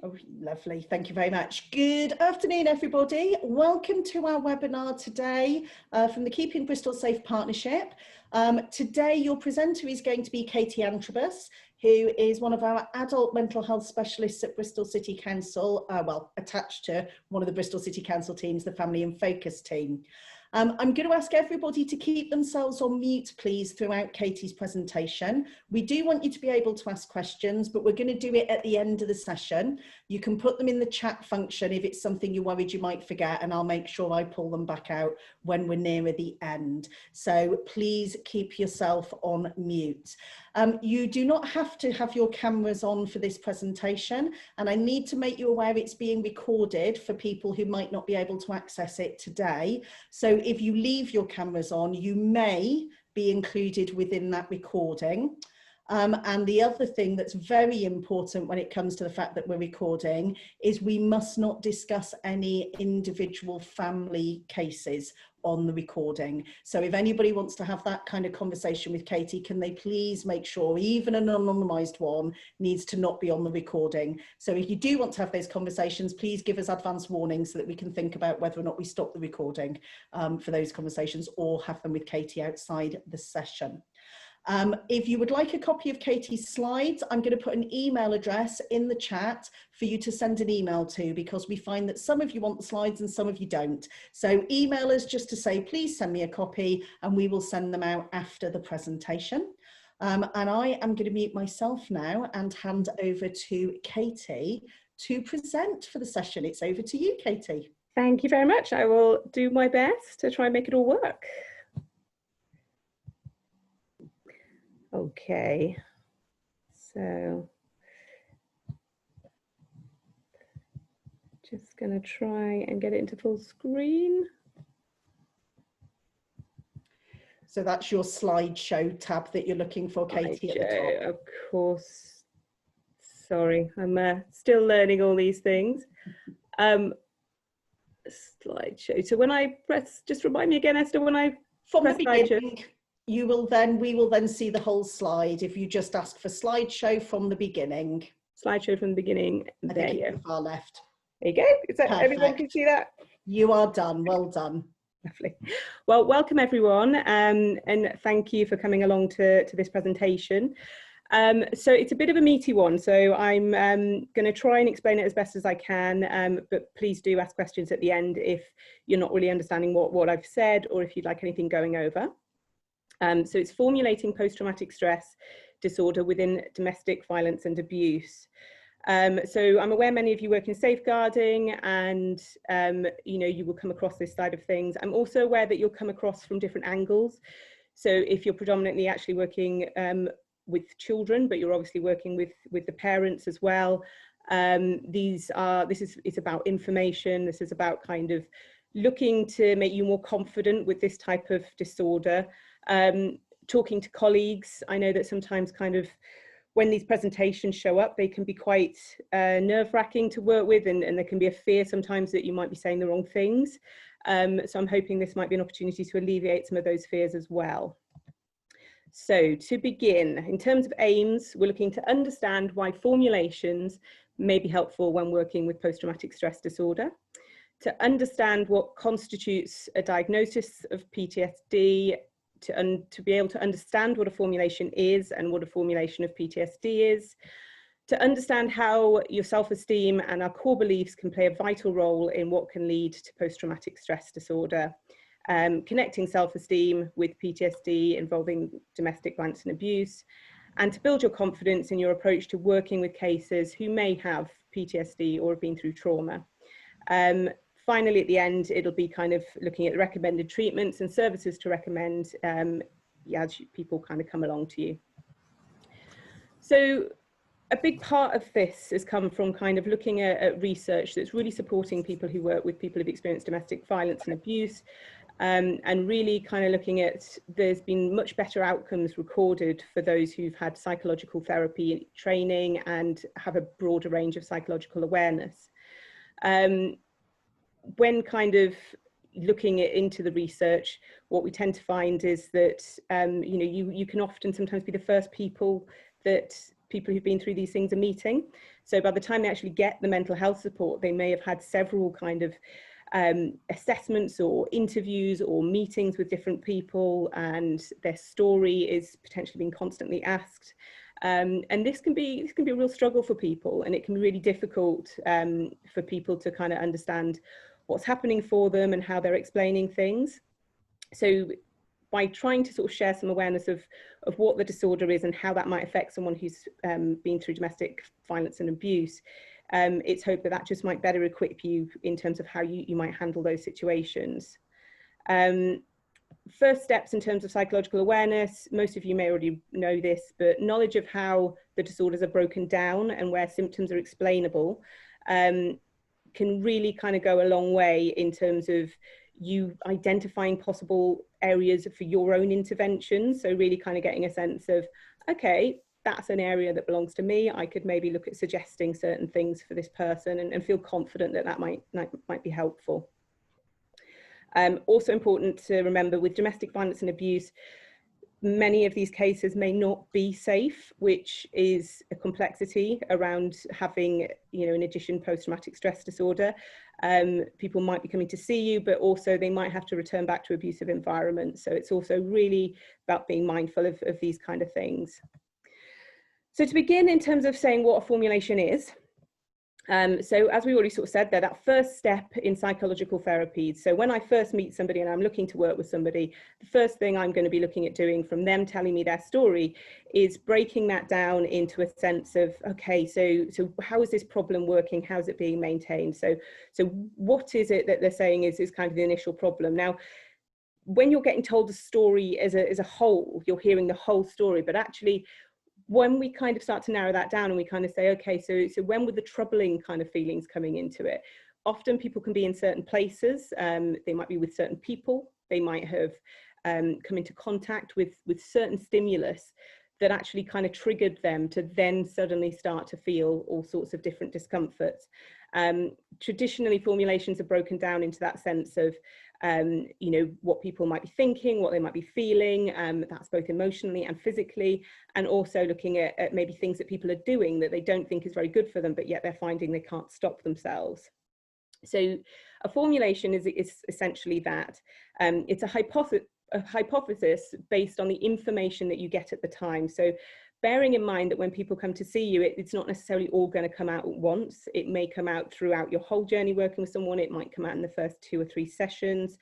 Oh, lovely. Thank you very much. Good afternoon, everybody. Welcome to our webinar today from the Keeping Bristol Safe Partnership. Today, your presenter is going to be Kathryn Antrobus, who is one of our adult mental health specialists at Bristol City Council, well, attached to one of the Bristol City Council teams, the Family in Focus team. I'm going to ask everybody to keep themselves on mute, please, throughout Katie's presentation. We do want you to be able to ask questions, but we're going to do it at the end of the session. You can put them in the chat function if it's something you're worried you might forget, and I'll make sure I pull them back out when we're nearer the end. So please keep yourself on mute. You do not have to have your cameras on for this presentation, and I need to make you aware it's being recorded for people who might not be able to access it today. So if you leave your cameras on, you may be included within that recording. And the other thing that's very important when it comes to the fact that we're recording is we must not discuss any individual family cases on the recording. So if anybody wants to have that kind of conversation with Katie, can they please make sure even an anonymised one needs to not be on the recording. So if you do want to have those conversations, please give us advance warning so that we can think about whether or not we stop the recording for those conversations or have them with Katie outside the session. If you would like a copy of Katie's slides, I'm going to put an email address in the chat for you to send an email to, because we find that some of you want the slides and some of you don't. So email us just to say, please send me a copy, and we will send them out after the presentation. And I am going to mute myself now and hand over to Katie to present for the session. It's over to you, Katie. Thank you very much. I will do my best to try and make it all work. Okay, so just going to try and get it into full screen. So that's your slideshow tab that you're looking for, Katie, at the top. Of course. Sorry, I'm still learning all these things. Slideshow. So when I press, just remind me again, Esther, when I press slideshow. We will then see the whole slide if you just ask for slideshow from the beginning. Slideshow from the beginning. I think it's far left. There you go. Is that everyone can see that? You are done. Well done. Lovely. Well, welcome everyone, and thank you for coming along to this presentation. So it's a bit of a meaty one, so I'm going to try and explain it as best as I can, but please do ask questions at the end if you're not really understanding what I've said, or if you'd like anything going over. So it's formulating post-traumatic stress disorder within domestic violence and abuse. So I'm aware many of you work in safeguarding, and you know, you will come across this side of things. I'm also aware that you'll come across from different angles. So if you're predominantly actually working with children, but you're obviously working with the parents as well, it's about information. This is about kind of looking to make you more confident with this type of disorder. Talking to colleagues, I know that sometimes kind of when these presentations show up, they can be quite nerve-wracking to work with, and there can be a fear sometimes that you might be saying the wrong things. So I'm hoping this might be an opportunity to alleviate some of those fears as well. So to begin, in terms of aims, we're looking to understand why formulations may be helpful when working with post-traumatic stress disorder, to understand what constitutes a diagnosis of PTSD, to be able to understand what a formulation is and what a formulation of PTSD is, to understand how your self-esteem and our core beliefs can play a vital role in what can lead to post-traumatic stress disorder, connecting self-esteem with PTSD involving domestic violence and abuse, and to build your confidence in your approach to working with cases who may have PTSD or have been through trauma. Finally, at the end, it'll be kind of looking at the recommended treatments and services to recommend as people kind of come along to you. So a big part of this has come from kind of looking at research that's really supporting people who work with people who've experienced domestic violence and abuse, and really kind of looking at, there's been much better outcomes recorded for those who've had psychological therapy training and have a broader range of psychological awareness. When kind of looking into the research, what we tend to find is that you know, you can often sometimes be the first people that people who've been through these things are meeting. So by the time they actually get the mental health support, they may have had several kind of assessments or interviews or meetings with different people, and their story is potentially being constantly asked. And this can be a real struggle for people, and it can be really difficult for people to kind of understand what's happening for them and how they're explaining things. So by trying to sort of share some awareness of what the disorder is and how that might affect someone who's been through domestic violence and abuse, it's hoped that that just might better equip you in terms of how you might handle those situations. First steps in terms of psychological awareness, most of you may already know this, but knowledge of how the disorders are broken down and where symptoms are explainable can really kind of go a long way in terms of you identifying possible areas for your own interventions. So really kind of getting a sense of, okay, that's an area that belongs to me. I could maybe look at suggesting certain things for this person and feel confident that that might be helpful. Also important to remember with domestic violence and abuse, many of these cases may not be safe, which is a complexity around having, in addition, post-traumatic stress disorder. People might be coming to see you, but also they might have to return back to abusive environments. So it's also really about being mindful of these kind of things. So to begin in terms of saying what a formulation is, so as we already sort of said there, that first step in psychological therapies. So when I first meet somebody and I'm looking to work with somebody, the first thing I'm going to be looking at doing from them telling me their story is breaking that down into a sense of, okay, so how is this problem working? How's it being maintained? So what is it that they're saying is kind of the initial problem? Now, when you're getting told the story as a whole, you're hearing the whole story, but actually, when we kind of start to narrow that down and we kind of say, okay, so when were the troubling kind of feelings coming into it? Often people can be in certain places. They might be with certain people. They might have come into contact with certain stimulus that actually kind of triggered them to then suddenly start to feel all sorts of different discomforts. Traditionally, formulations are broken down into that sense of what people might be thinking, what they might be feeling, that's both emotionally and physically, and also looking at maybe things that people are doing that they don't think is very good for them, but yet they're finding they can't stop themselves. So a formulation is essentially that. It's a hypothesis based on the information that you get at the time. So bearing in mind that when people come to see you, it's not necessarily all going to come out at once. It may come out throughout your whole journey working with someone. It might come out in the first 2 or 3 sessions.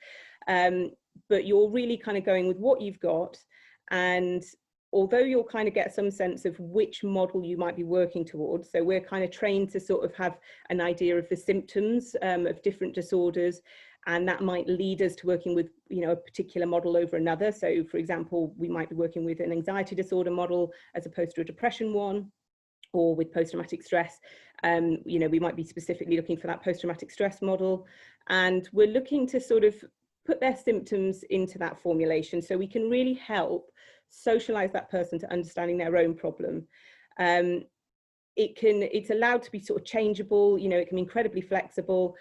But you're really kind of going with what you've got. And although you'll kind of get some sense of which model you might be working towards, so we're kind of trained to sort of have an idea of the symptoms of different disorders, and that might lead us to working with, a particular model over another. So for example, we might be working with an anxiety disorder model as opposed to a depression one, or with post-traumatic stress, we might be specifically looking for that post-traumatic stress model. And we're looking to sort of put their symptoms into that formulation so we can really help socialize that person to understanding their own problem. It's allowed to be sort of changeable, it can be incredibly flexible.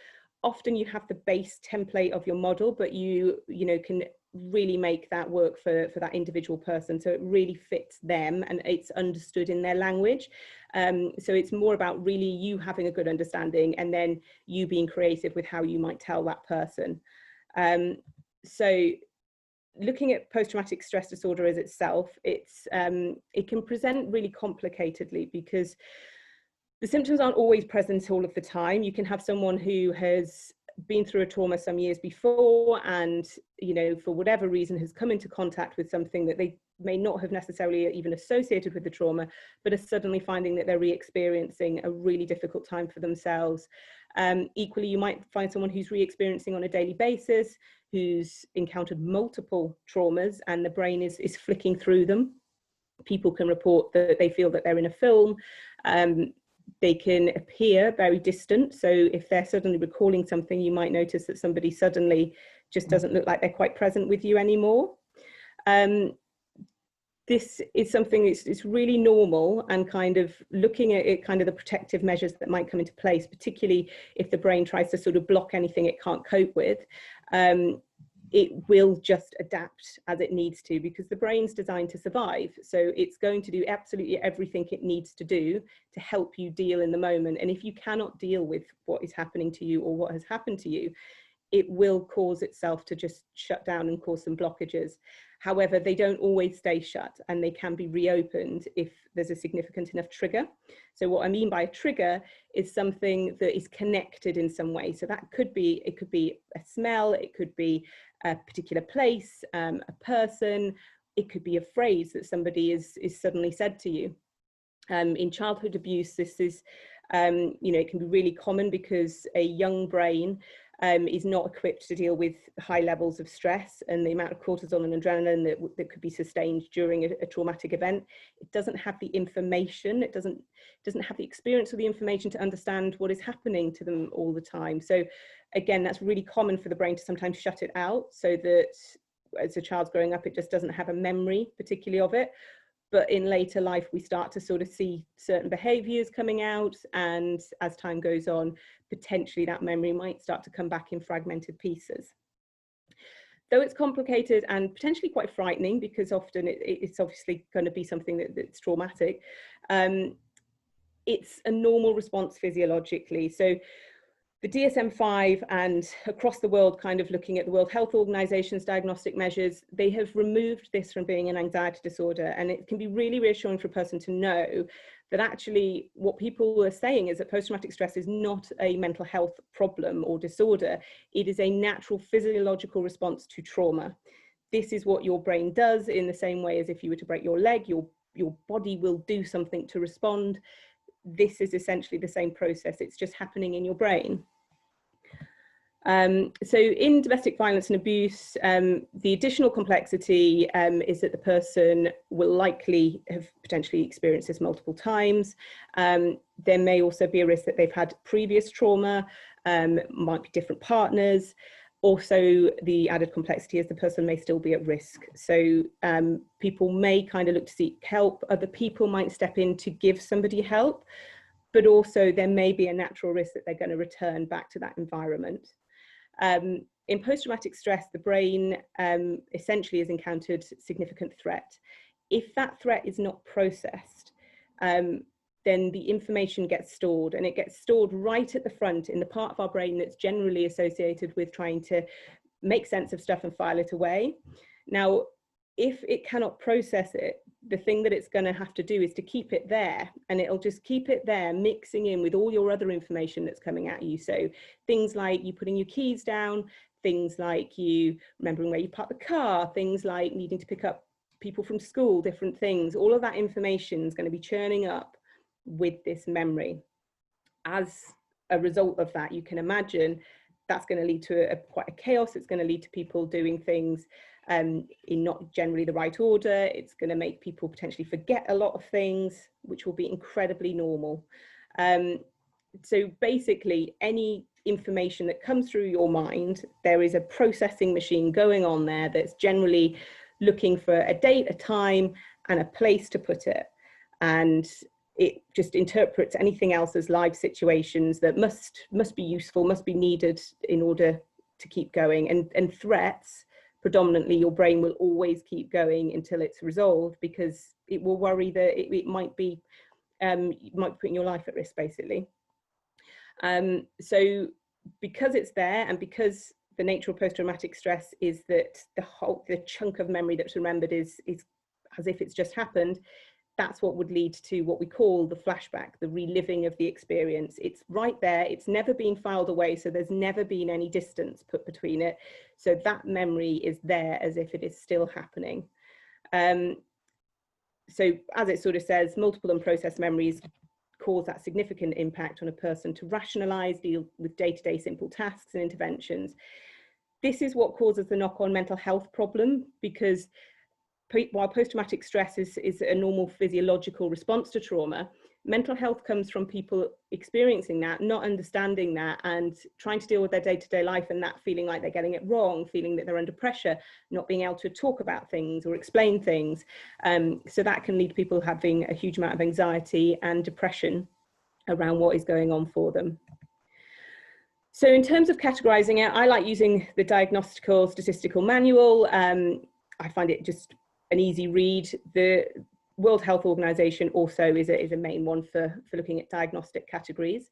Often you have the base template of your model, but you can really make that work for that individual person. So it really fits them and it's understood in their language. So it's more about really you having a good understanding and then you being creative with how you might tell that person. So looking at post-traumatic stress disorder as itself, it can present really complicatedly because the symptoms aren't always present all of the time. You can have someone who has been through a trauma some years before and, for whatever reason has come into contact with something that they may not have necessarily even associated with the trauma, but are suddenly finding that they're re-experiencing a really difficult time for themselves. Equally, you might find someone who's re-experiencing on a daily basis, who's encountered multiple traumas and the brain is flicking through them. People can report that they feel that they're in a film. They can appear very distant. So if they're suddenly recalling something, you might notice that somebody suddenly just doesn't look like they're quite present with you anymore. This is something it's really normal, and kind of looking at it, kind of the protective measures that might come into place, particularly if the brain tries to sort of block anything it can't cope with. it will just adapt as it needs to, because the brain's designed to survive. So it's going to do absolutely everything it needs to do to help you deal in the moment. And if you cannot deal with what is happening to you or what has happened to you, it will cause itself to just shut down and cause some blockages. However, they don't always stay shut, and they can be reopened if there's a significant enough trigger. So what I mean by a trigger is something that is connected in some way. So that could be, it could be a smell, it could be a particular place, a person, it could be a phrase that somebody is suddenly said to you. In childhood abuse, this is, you know, it can be really common because a young brain is not equipped to deal with high levels of stress and the amount of cortisol and adrenaline that could be sustained during a traumatic event. It doesn't have the information, it doesn't have the experience or the information to understand what is happening to them all the time. So again, that's really common for the brain to sometimes shut it out, so that as a child's growing up, it just doesn't have a memory particularly of it. But in later life, we start to sort of see certain behaviours coming out, and as time goes on, potentially that memory might start to come back in fragmented pieces. Though it's complicated and potentially quite frightening, because often it's obviously going to be something that's traumatic, it's a normal response physiologically. So the DSM-5 and across the world, kind of looking at the World Health Organization's diagnostic measures, they have removed this from being an anxiety disorder. And it can be really reassuring for a person to know that actually what people are saying is that post-traumatic stress is not a mental health problem or disorder. It is a natural physiological response to trauma. This is what your brain does, in the same way as if you were to break your leg, your body will do something to respond. This is essentially the same process, it's just happening in your brain. So in domestic violence and abuse, the additional complexity is that the person will likely have potentially experienced this multiple times. There may also be a risk that they've had previous trauma, might be different partners. Also, the added complexity is the person may still be at risk. So people may kind of look to seek help. Other people might step in to give somebody help, but also there may be a natural risk that they're going to return back to that environment. In post-traumatic stress, the brain essentially has encountered significant threat. If that threat is not processed, then the information gets stored, and it gets stored right at the front in the part of our brain that's generally associated with trying to make sense of stuff and file it away. Now, if it cannot process it, the thing that it's going to have to do is to keep it there, and it'll just keep it there, mixing in with all your other information that's coming at you. So things like you putting your keys down, things like you remembering where you parked the car, things like needing to pick up people from school, different things, all of that information is going to be churning up with this memory. As a result of that, you can imagine that's going to lead to quite a chaos. It's going to lead to people doing things in not generally the right order. It's going to make people potentially forget a lot of things, which will be incredibly normal. So basically, any information that comes through your mind, there is a processing machine going on there that's generally looking for a date, a time, and a place to put it. And it just interprets anything else as live situations that must be useful, must be needed in order to keep going. And threats, predominantly, your brain will always keep going until it's resolved, because it will worry that it might be putting your life at risk, basically. So because it's there, and because the nature of post-traumatic stress is that the chunk of memory that's remembered is as if it's just happened, that's what would lead to what we call the flashback, the reliving of the experience. It's right there, it's never been filed away, so there's never been any distance put between it. So that memory is there as if it is still happening. So as it sort of says, multiple unprocessed memories cause that significant impact on a person to rationalize, deal with day-to-day simple tasks and interventions. This is what causes the knock-on mental health problem, because while post-traumatic stress is a normal physiological response to trauma, mental health comes from people experiencing that, not understanding that, and trying to deal with their day-to-day life, and that feeling like they're getting it wrong, feeling that they're under pressure, not being able to talk about things or explain things. So that can lead to people having a huge amount of anxiety and depression around what is going on for them. So in terms of categorizing it, I like using the Diagnostical Statistical Manual. I find it just an easy read. The World Health Organization also is a main one for looking at diagnostic categories.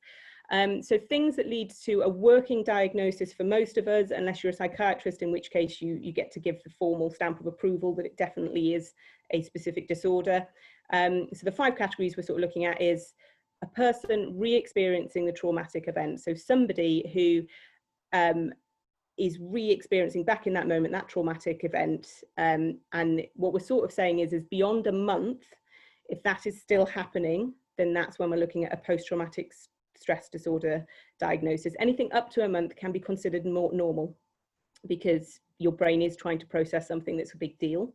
So things that lead to a working diagnosis for most of us, unless you're a psychiatrist, in which case you get to give the formal stamp of approval that it definitely is a specific disorder. So the 5 categories we're sort of looking at is a person re-experiencing the traumatic event. So somebody who is re-experiencing back in that moment that traumatic event, and what we're sort of saying is beyond a month, if that is still happening, then that's when we're looking at a post-traumatic stress disorder diagnosis. Anything up to a month can be considered more normal because your brain is trying to process something that's a big deal.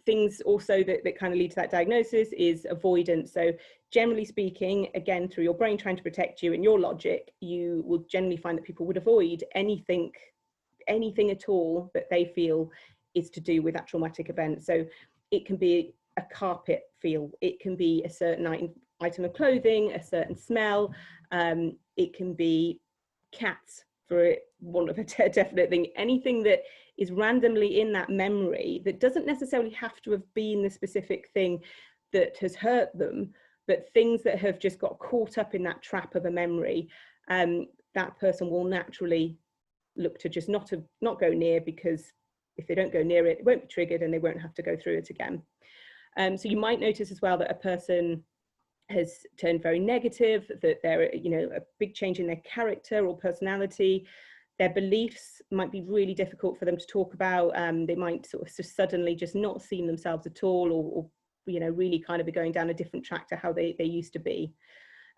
Things also that kind of lead to that diagnosis is avoidance. So generally speaking, again, through your brain trying to protect you and your logic, you will generally find that people would avoid anything at all that they feel is to do with that traumatic event. So it can be a carpet feel, it can be a certain item of clothing, a certain smell, it can be cats, for want of a definite thing, anything that is randomly in that memory that doesn't necessarily have to have been the specific thing that has hurt them, but things that have just got caught up in that trap of a memory, that person will naturally look to just not go near, because if they don't go near it, it won't be triggered and they won't have to go through it again. So you might notice as well that a person has turned very negative, that they're, a big change in their character or personality. Their beliefs might be really difficult for them to talk about. They might sort of suddenly just not see themselves at all, or really kind of be going down a different track to how they used to be.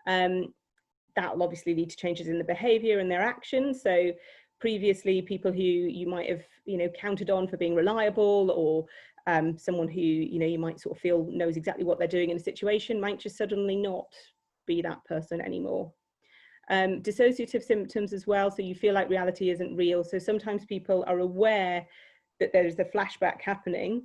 That will obviously lead to changes in the behavior and their actions. So previously, people who you might have, counted on for being reliable, or someone who, you might sort of feel knows exactly what they're doing in a situation, might just suddenly not be that person anymore. Dissociative symptoms as well. So you feel like reality isn't real. So sometimes people are aware that there's a flashback happening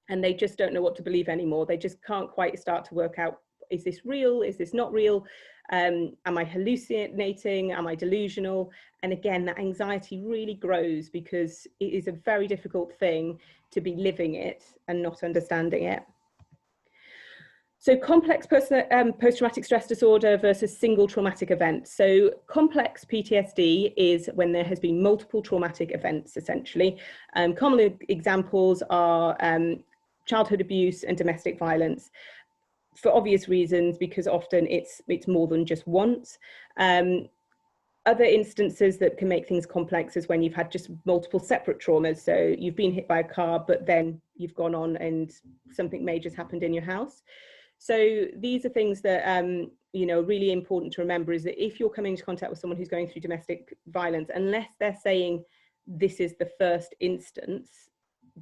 and they just don't know what to believe anymore. They just can't quite start to work out, is this real? Is this not real? Am I hallucinating? Am I delusional? And again, that anxiety really grows because it is a very difficult thing to be living it and not understanding it. So complex post-traumatic stress disorder versus single traumatic event. So complex PTSD is when there has been multiple traumatic events, essentially. Common examples are childhood abuse and domestic violence, for obvious reasons, because often it's more than just once. Other instances that can make things complex is when you've had just multiple separate traumas. So you've been hit by a car, but then you've gone on and something major's happened in your house. So these are things that, really important to remember, is that if you're coming into contact with someone who's going through domestic violence, unless they're saying this is the first instance,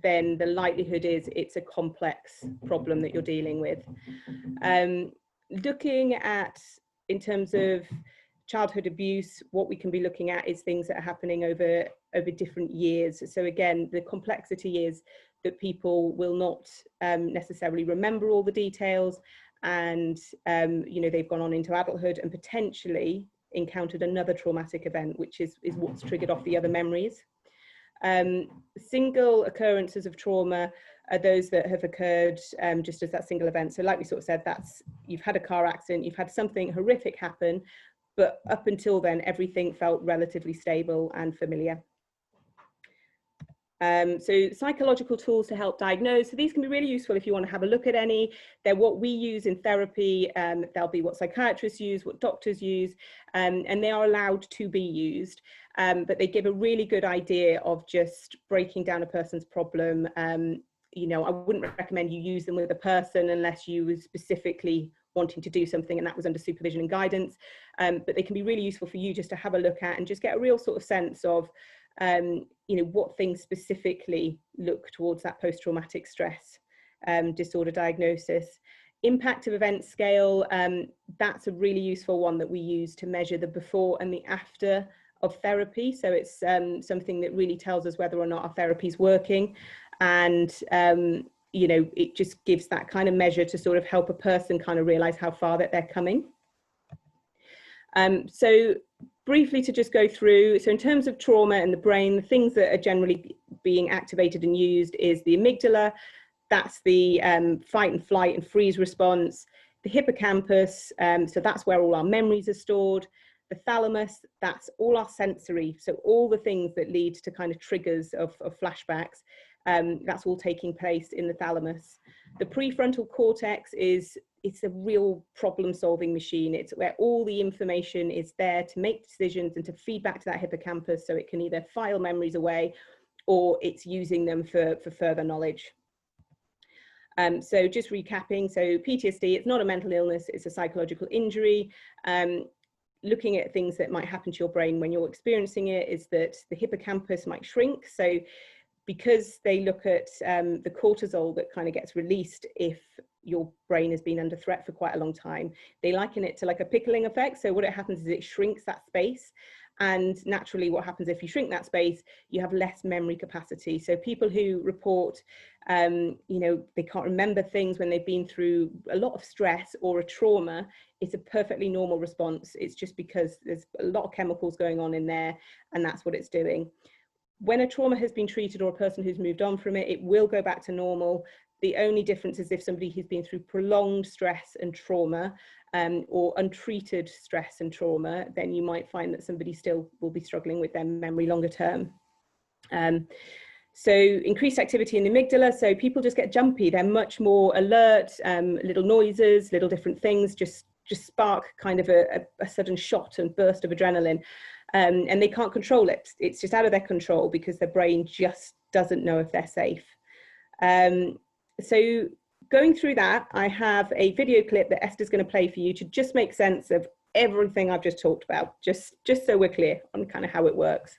then the likelihood is it's a complex problem that you're dealing with. Looking at, in terms of childhood abuse, what we can be looking at is things that are happening over different years. So again, the complexity is that people will not necessarily remember all the details, and they've gone on into adulthood and potentially encountered another traumatic event, which is what's triggered off the other memories. Single occurrences of trauma are those that have occurred just as that single event. So like we sort of said, that's, you've had a car accident, you've had something horrific happen, but up until then, everything felt relatively stable and familiar. So psychological tools to help diagnose. So these can be really useful if you want to have a look at any. They're what we use in therapy. They'll be what psychiatrists use, what doctors use, and they are allowed to be used. But they give a really good idea of just breaking down a person's problem. I wouldn't recommend you use them with a person unless you were specifically wanting to do something and that was under supervision and guidance. But they can be really useful for you just to have a look at and just get a real sort of sense of what things specifically look towards that post-traumatic stress disorder diagnosis. Impact of event scale, that's a really useful one that we use to measure the before and the after of therapy. So it's something that really tells us whether or not our therapy is working, and it just gives that kind of measure to sort of help a person kind of realize how far that they're coming. So briefly to just go through, so in terms of trauma and the brain, the things that are generally being activated and used is the amygdala, that's the fight and flight and freeze response, the hippocampus, so that's where all our memories are stored, the thalamus, that's all our sensory, so all the things that lead to kind of triggers of flashbacks, that's all taking place in the thalamus. The prefrontal cortex it's a real problem-solving machine. It's where all the information is there to make decisions and to feed back to that hippocampus, so it can either file memories away or it's using them for further knowledge. So just recapping, so PTSD, it's not a mental illness, it's a psychological injury. Looking at things that might happen to your brain when you're experiencing it is that the hippocampus might shrink. So because they look at the cortisol that kind of gets released if your brain has been under threat for quite a long time, they liken it to like a pickling effect. So what it happens is it shrinks that space. And naturally what happens if you shrink that space, you have less memory capacity. So people who report, you know, they can't remember things when they've been through a lot of stress or a trauma, it's a perfectly normal response. It's just because there's a lot of chemicals going on in there, and that's what it's doing. When a trauma has been treated or a person who's moved on from it, it will go back to normal. The only difference is if somebody who's been through prolonged stress and trauma or untreated stress and trauma, then you might find that somebody still will be struggling with their memory longer term. So increased activity in the amygdala, so people just get jumpy, they're much more alert, little noises, little different things just spark kind of a sudden shot and burst of adrenaline. And they can't control it. It's just out of their control because their brain just doesn't know if they're safe. So going through that, I have a video clip that Esther's going to play for you to just make sense of everything I've just talked about, just so we're clear on kind of how it works.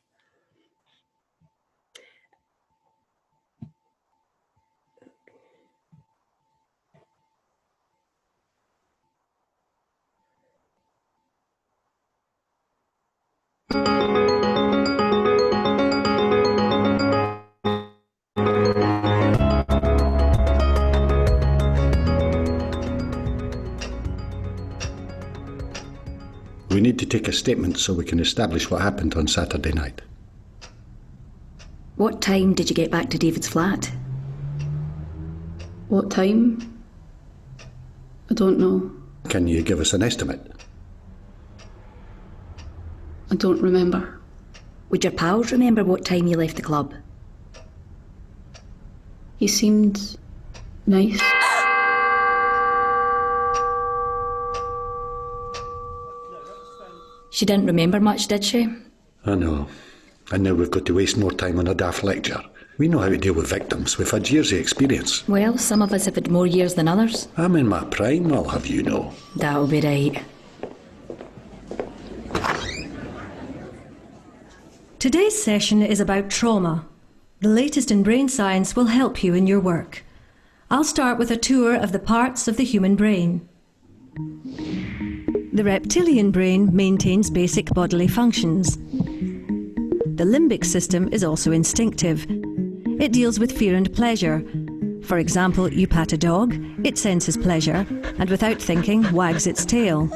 We need to take a statement so we can establish what happened on Saturday night. What time did you get back to David's flat? What time? I don't know. Can you give us an estimate? I don't remember. Would your pals remember what time you left the club? He seemed nice. She didn't remember much, did she? I know. And now we've got to waste more time on a daft lecture. We know how to deal with victims. We've had years of experience. Well, some of us have had more years than others. I'm in my prime, I'll have you know. That'll be right. Today's session is about trauma. The latest in brain science will help you in your work. I'll start with a tour of the parts of the human brain. The reptilian brain maintains basic bodily functions. The limbic system is also instinctive. It deals with fear and pleasure. For example, you pat a dog, it senses pleasure, and without thinking, wags its tail.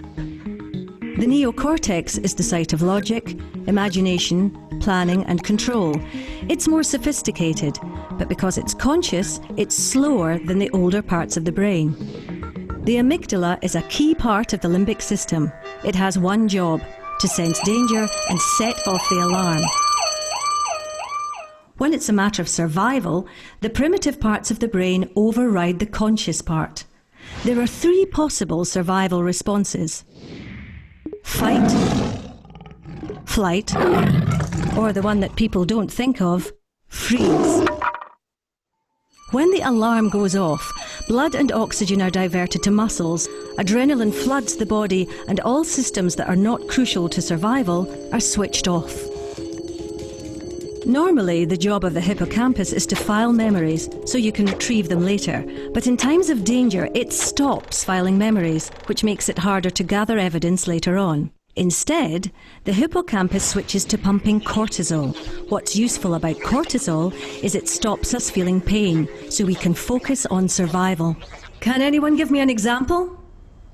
The neocortex is the site of logic, imagination, planning and control. It's more sophisticated, but because it's conscious, it's slower than the older parts of the brain. The amygdala is a key part of the limbic system. It has one job, to sense danger and set off the alarm. When it's a matter of survival, the primitive parts of the brain override the conscious part. There are three possible survival responses: fight, flight, or the one that people don't think of, freeze. When the alarm goes off, blood and oxygen are diverted to muscles, adrenaline floods the body, and all systems that are not crucial to survival are switched off. Normally, the job of the hippocampus is to file memories so you can retrieve them later, but in times of danger, it stops filing memories, which makes it harder to gather evidence later on. Instead, the hippocampus switches to pumping cortisol. What's useful about cortisol is it stops us feeling pain, so we can focus on survival. Can anyone give me an example?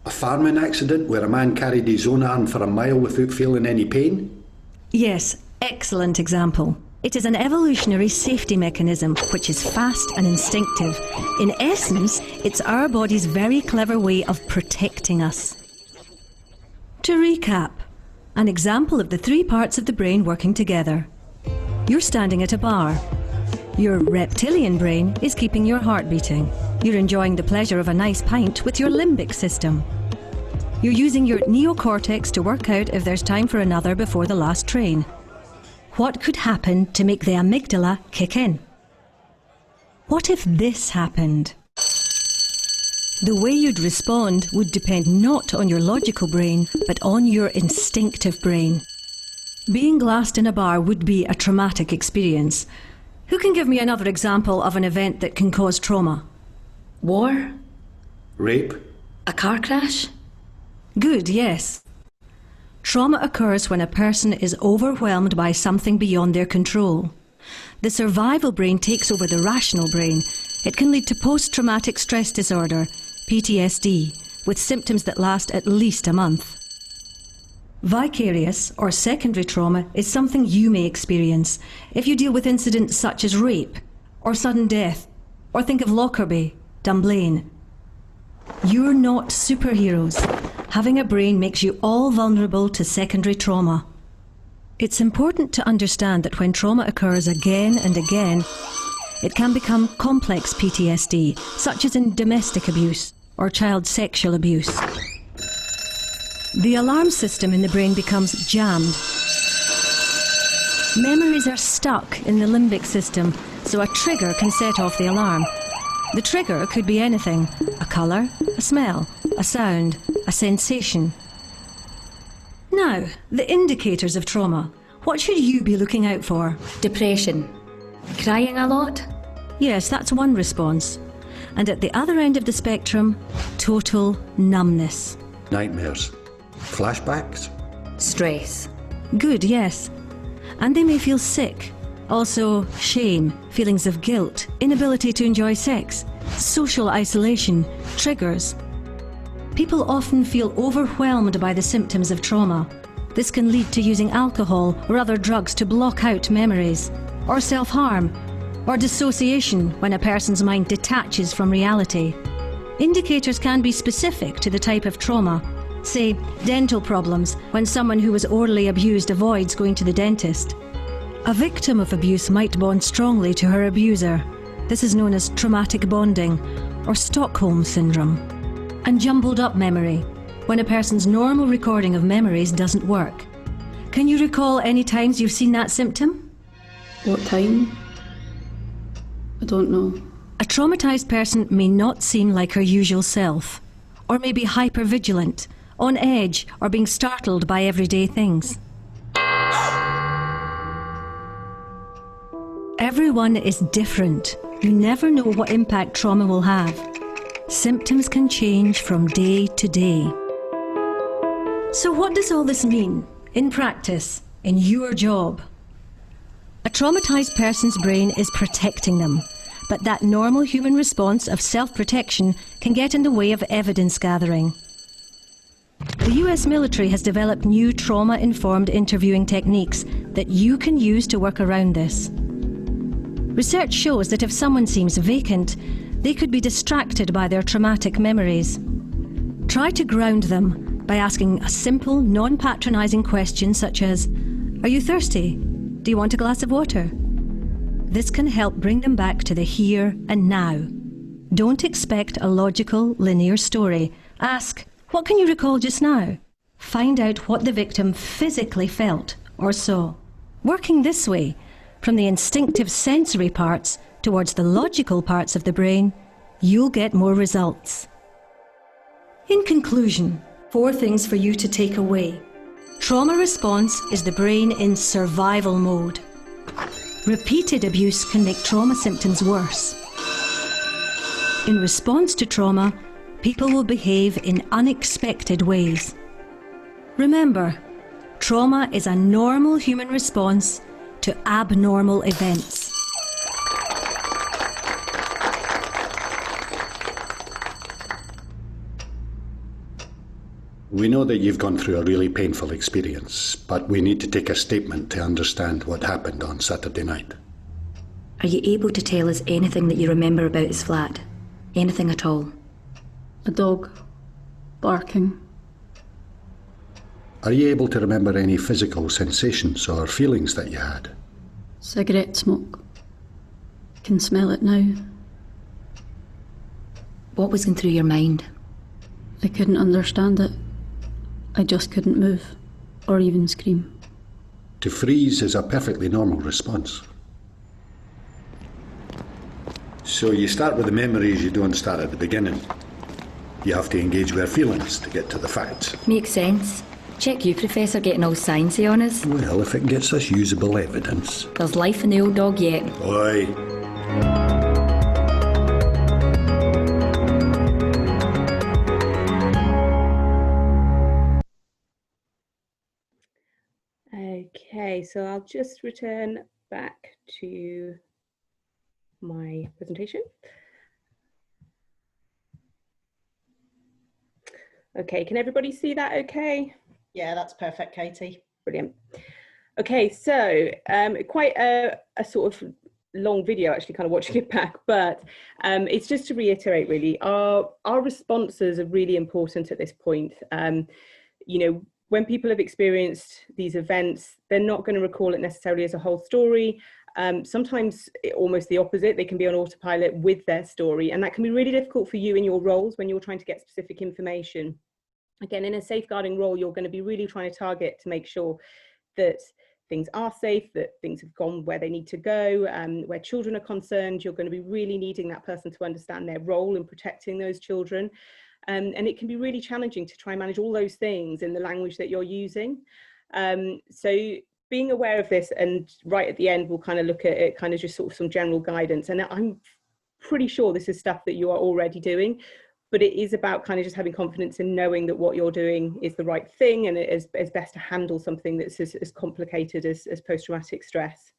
A farming accident where a man carried his own arm for a mile without feeling any pain? Yes, excellent example. It is an evolutionary safety mechanism which is fast and instinctive. In essence, it's our body's very clever way of protecting us. To recap, an example of the three parts of the brain working together. You're standing at a bar. Your reptilian brain is keeping your heart beating. You're enjoying the pleasure of a nice pint with your limbic system. You're using your neocortex to work out if there's time for another before the last train. What could happen to make the amygdala kick in? What if this happened? The way you'd respond would depend not on your logical brain, but on your instinctive brain. Being glassed in a bar would be a traumatic experience. Who can give me another example of an event that can cause trauma? War? Rape? A car crash? Good, yes. Trauma occurs when a person is overwhelmed by something beyond their control. The survival brain takes over the rational brain. It can lead to post-traumatic stress disorder, PTSD, with symptoms that last at least a month. Vicarious or secondary trauma is something you may experience if you deal with incidents such as rape or sudden death, or think of Lockerbie, Dunblane. You're not superheroes. Having a brain makes you all vulnerable to secondary trauma. It's important to understand that when trauma occurs again and again, it can become complex PTSD, such as in domestic abuse or child sexual abuse. The alarm system in the brain becomes jammed. Memories are stuck in the limbic system, so a trigger can set off the alarm. The trigger could be anything: a colour, a smell, a sound, a sensation. Now, the indicators of trauma. What should you be looking out for? Depression? Crying a lot? Yes, that's one response. And at the other end of the spectrum, total numbness. Nightmares? Flashbacks? Stress? Good, yes. And they may feel sick. Also, shame, feelings of guilt, inability to enjoy sex, social isolation, triggers. People often feel overwhelmed by the symptoms of trauma. This can lead to using alcohol or other drugs to block out memories, or self-harm, or dissociation when a person's mind detaches from reality. Indicators can be specific to the type of trauma. Say, dental problems, when someone who was orally abused avoids going to the dentist. A victim of abuse might bond strongly to her abuser. This is known as traumatic bonding, or Stockholm syndrome. And jumbled up memory, when a person's normal recording of memories doesn't work. Can you recall any times you've seen that symptom? What time? I don't know. A traumatised person may not seem like her usual self, or may be hypervigilant, on edge, or being startled by everyday things. Everyone is different. You never know what impact trauma will have. Symptoms can change from day to day. So what does all this mean in practice, in your job? A traumatised person's brain is protecting them, but that normal human response of self-protection can get in the way of evidence gathering. The US military has developed new trauma-informed interviewing techniques that you can use to work around this. Research shows that if someone seems vacant, they could be distracted by their traumatic memories. Try to ground them by asking a simple, non-patronising question such as, "Are you thirsty? Do you want a glass of water?" This can help bring them back to the here and now. Don't expect a logical, linear story. Ask, "What can you recall just now?" Find out what the victim physically felt or saw. Working this way, from the instinctive sensory parts towards the logical parts of the brain, you'll get more results. In conclusion, 4 things for you to take away. Trauma response is the brain in survival mode. Repeated abuse can make trauma symptoms worse. In response to trauma, people will behave in unexpected ways. Remember, trauma is a normal human response to abnormal events. We know that you've gone through a really painful experience, but we need to take a statement to understand what happened on Saturday night. Are you able to tell us anything that you remember about his flat? Anything at all? A dog barking. Are you able to remember any physical sensations or feelings that you had? Cigarette smoke. Can smell it now. What was going through your mind? I couldn't understand it. I just couldn't move or even scream. To freeze is a perfectly normal response. So you start with the memories, you don't start at the beginning. You have to engage with our feelings to get to the facts. Makes sense. Check you, Professor, getting all sciencey on us. Well, if it gets us usable evidence. There's life in the old dog yet. Oi. Okay, so I'll just return back to my presentation. Okay, can everybody see that okay? Yeah, that's perfect, Katie. Brilliant. Okay, so quite a sort of long video actually, kind of watching it back, but it's just to reiterate really, our responses are really important at this point. You know, when people have experienced these events, they're not going to recall it necessarily as a whole story. Sometimes almost the opposite, they can be on autopilot with their story, and that can be really difficult for you in your roles when you're trying to get specific information. Again, in a safeguarding role, you're going to be really trying to target to make sure that things are safe, that things have gone where they need to go, where children are concerned. You're going to be really needing that person to understand their role in protecting those children. And it can be really challenging to try and manage all those things in the language that you're using. So being aware of this, and right at the end, we'll kind of look at it, kind of just sort of some general guidance. And I'm pretty sure this is stuff that you are already doing, but it is about kind of just having confidence in knowing that what you're doing is the right thing, and it is best to handle something that's as complicated as post-traumatic stress.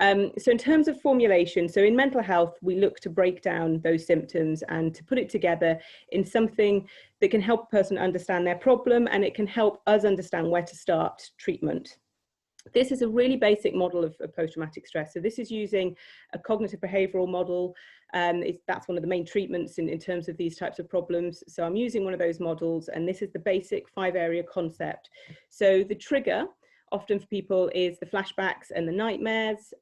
So in terms of formulation, so in mental health, we look to break down those symptoms and to put it together in something that can help a person understand their problem, and it can help us understand where to start treatment. This is a really basic model of post-traumatic stress. So this is using a cognitive behavioural model. That's one of the main treatments in terms of these types of problems. So I'm using one of those models, and this is the basic 5-area concept. So the trigger often for people is the flashbacks and the nightmares.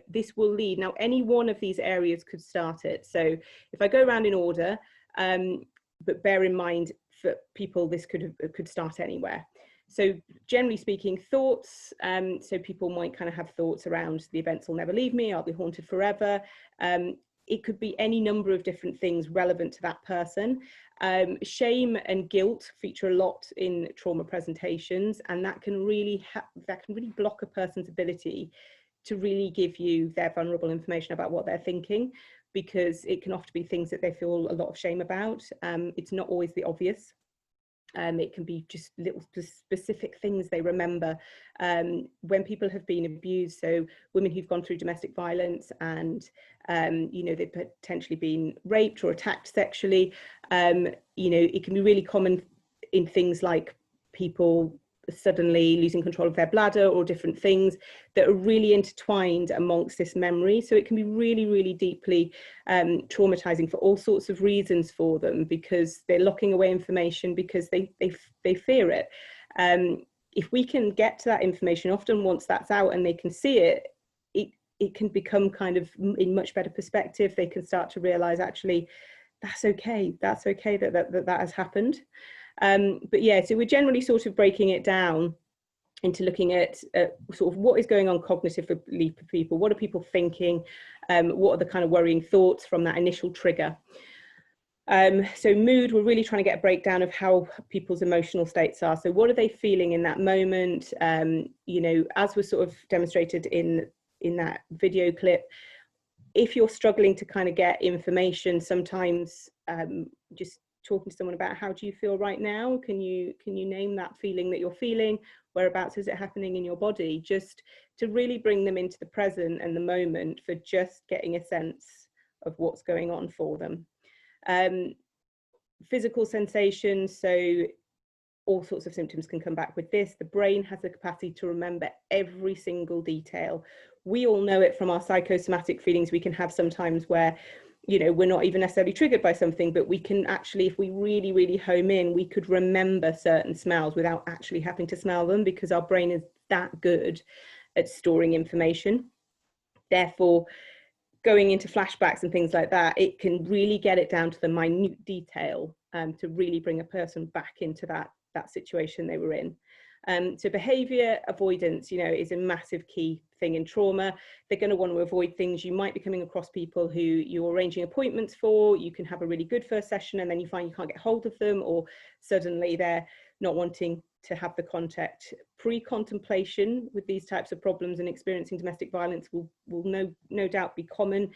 This will lead, now any one of these areas could start it. So if I go around in order, but bear in mind for people, this could start anywhere. So generally speaking, thoughts, so people might kind of have thoughts around the events will never leave me, I'll be haunted forever. It could be any number of different things relevant to that person. Shame and guilt feature a lot in trauma presentations, and that can really block a person's ability to really give you their vulnerable information about what they're thinking, because it can often be things that they feel a lot of shame about. It's not always the obvious. It can be just little specific things they remember when people have been abused. So women who've gone through domestic violence and, you know, they've potentially been raped or attacked sexually. You know, it can be really common in things like people suddenly losing control of their bladder or different things that are really intertwined amongst this memory. So it can be really, really deeply traumatizing for all sorts of reasons for them, because they're locking away information because they fear it. If we can get to that information, often once that's out and they can see it, it can become kind of in much better perspective. They can start to realize, actually, that's okay that has happened. But yeah, so we're generally sort of breaking it down into looking at sort of what is going on cognitively for people, what are people thinking, what are the kind of worrying thoughts from that initial trigger. So mood, we're really trying to get a breakdown of how people's emotional states are. So what are they feeling in that moment? You know, as was sort of demonstrated in that video clip, if you're struggling to kind of get information, sometimes just talking to someone about how do you feel right now, can you name that feeling that you're feeling, whereabouts is it happening in your body, just to really bring them into the present and the moment for just getting a sense of what's going on for them. Physical sensations, so all sorts of symptoms can come back with this. The brain has the capacity to remember every single detail. We all know it from our psychosomatic feelings we can have sometimes where, you know, we're not even necessarily triggered by something, but we can actually, if we really, really home in, we could remember certain smells without actually having to smell them, because our brain is that good at storing information. Therefore, going into flashbacks and things like that, it can really get it down to the minute detail to really bring a person back into that situation they were in. So behaviour avoidance, you know, is a massive key thing in trauma. They're going to want to avoid things. You might be coming across people who you're arranging appointments for. You can have a really good first session and then you find you can't get hold of them, or suddenly they're not wanting to have the contact. Pre-contemplation with these types of problems and experiencing domestic violence will no doubt be common.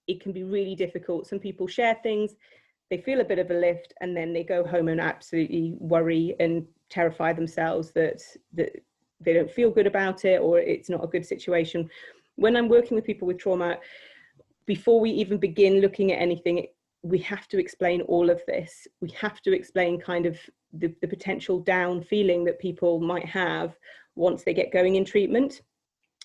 It can be really difficult. Some people share things, they feel a bit of a lift, and then they go home and absolutely worry and terrify themselves that they don't feel good about it, or it's not a good situation. When I'm working with people with trauma, before we even begin looking at anything, we have to explain all of this. We have to explain kind of the potential down feeling that people might have once they get going in treatment.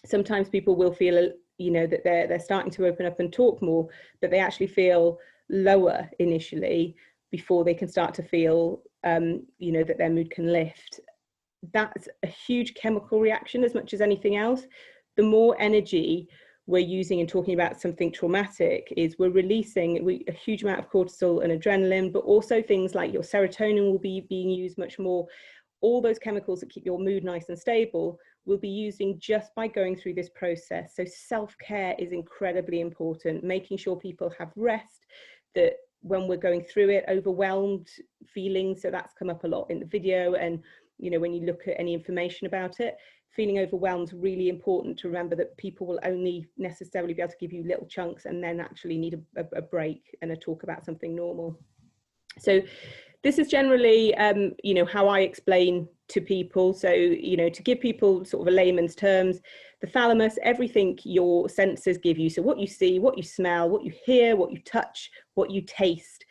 Sometimes people will feel, you know, that they're starting to open up and talk more, but they actually feel lower initially before they can start to feel, you know, that their mood can lift. That's a huge chemical reaction as much as anything else. The more energy we're using and talking about something traumatic is we're releasing a huge amount of cortisol and adrenaline, but also things like your serotonin will be being used much more. All those chemicals that keep your mood nice and stable will be using just by going through this process. So self-care is incredibly important, making sure people have rest, that when we're going through it, overwhelmed feelings, so that's come up a lot in the video, and you know, when you look at any information about it, feeling overwhelmed is really important to remember that people will only necessarily be able to give you little chunks and then actually need a break and a talk about something normal. So this is generally, you know, how I explain to people. So, you know, to give people sort of a layman's terms, the thalamus, everything your senses give you. So what you see, what you smell, what you hear, what you touch, what you taste,